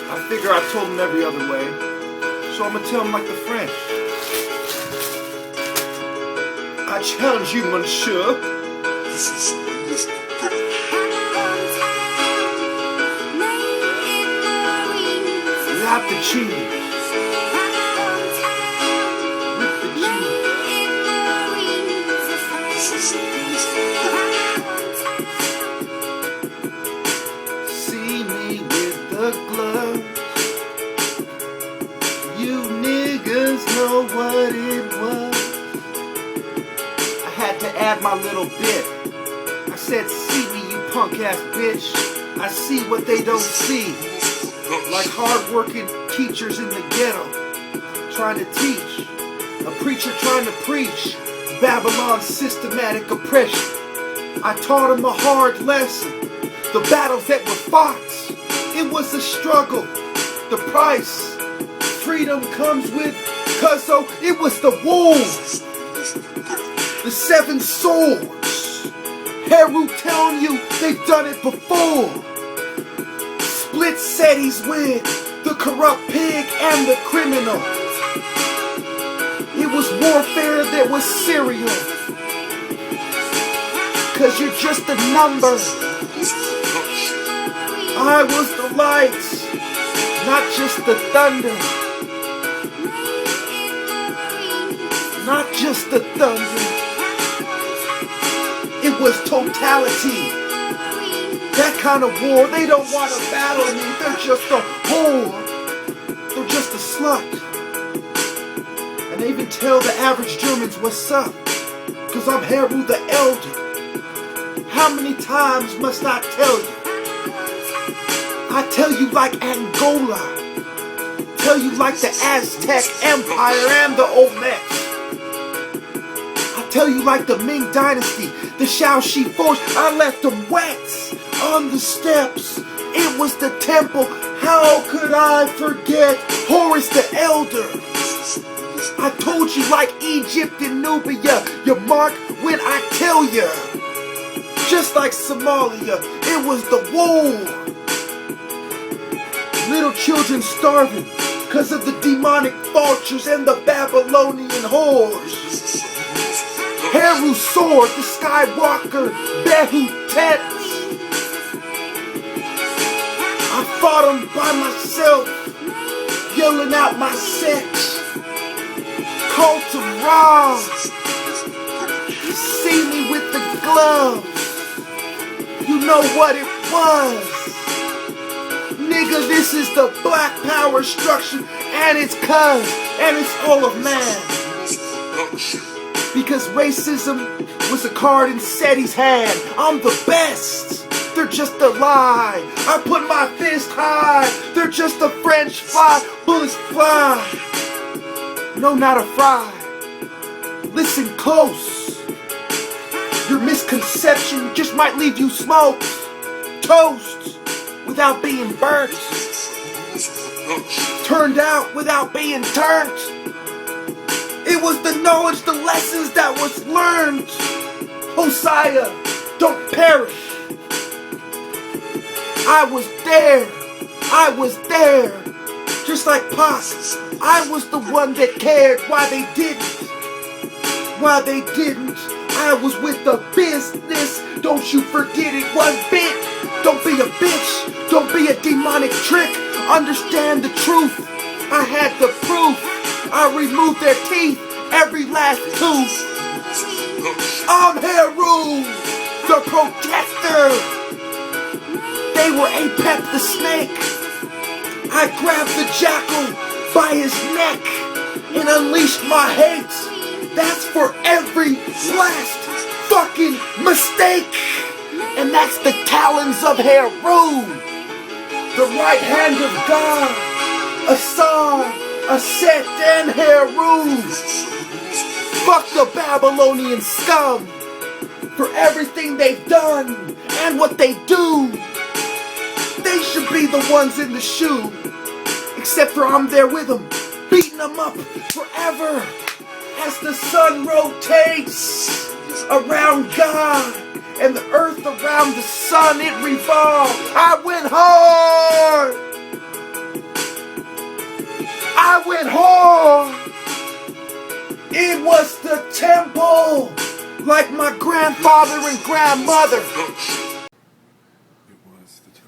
I figure I told him every other way, so I'm gonna tell him like the French. I challenge you, monsieur. Without the cheese. With the cheese. See me with the gloves. You niggas know what it was. I had to add my little bit. I said, see me, you punk ass bitch. I see what they don't see. Like hard-working teachers in the ghetto trying to teach. A preacher trying to preach Babylon's systematic oppression. I taught him a hard lesson. The battles that were fought, it was a struggle. The price freedom comes with, cuzzo, it was the wolves. The 7 swords. Heru telling you they've done it before. Split cities with the corrupt pig and the criminal. It was warfare that was serial. Cause you're just a number. I was the lights, not just the thunder. Not just the thunder. It was totality. That kind of war, they don't want to battle me. They're just a whore. They're just a slut. And they even tell the average Germans what's up. Cause I'm Heru the Elder. How many times must I tell you? I tell you like Angola. Tell you like the Aztec Empire and the Olmecs. I tell you like the Ming Dynasty, the Shaoxi Force. I left them wet on the steps. It was the temple. How could I forget Horus the Elder? I told you like Egypt and Nubia. You mark when I tell you. Just like Somalia, it was the war. Little children starving because of the demonic vultures and the Babylonian whores. Heru's sword, the Skywalker, Behu Tet. I fought him by myself, yelling out my sex. Called to Ra. See me with the gloves. You know what it was. Nigga, this is the black power structure, and it's cuz, and it's all of man. Because racism was a card in Seti's hand. I'm the best. They're just a lie. I put my fist high. They're just a French fly. Bullets fly. No, not a fry. Listen close. Your misconception just might leave you smoked, toast, without being burnt, turned out without being turned. It was the knowledge, the lessons that was learned. Hosea, don't perish. I was there. I was there. Just like Pac, I was the one that cared why they didn't. Why they didn't. I was with the business. Don't you forget it one bit. Don't be a bitch. Don't be a demonic trick. Understand the truth. I had the proof. I removed their teeth. Every last tooth. I'm Heru, the protector. They were Apep the snake. I grabbed the jackal by his neck and unleashed my hate. That's for every last fucking mistake. And that's the talons of Heru. The right hand of God. Assad, Aset, and Heru. Fuck the Babylonian scum. For everything they've done and what they do. They should be the ones in the shoe. Except for I'm there with them. Beating them up forever. As the sun rotates around God and the earth around the sun, it revolves. I went hard. grandfather and grandmother. It was the time.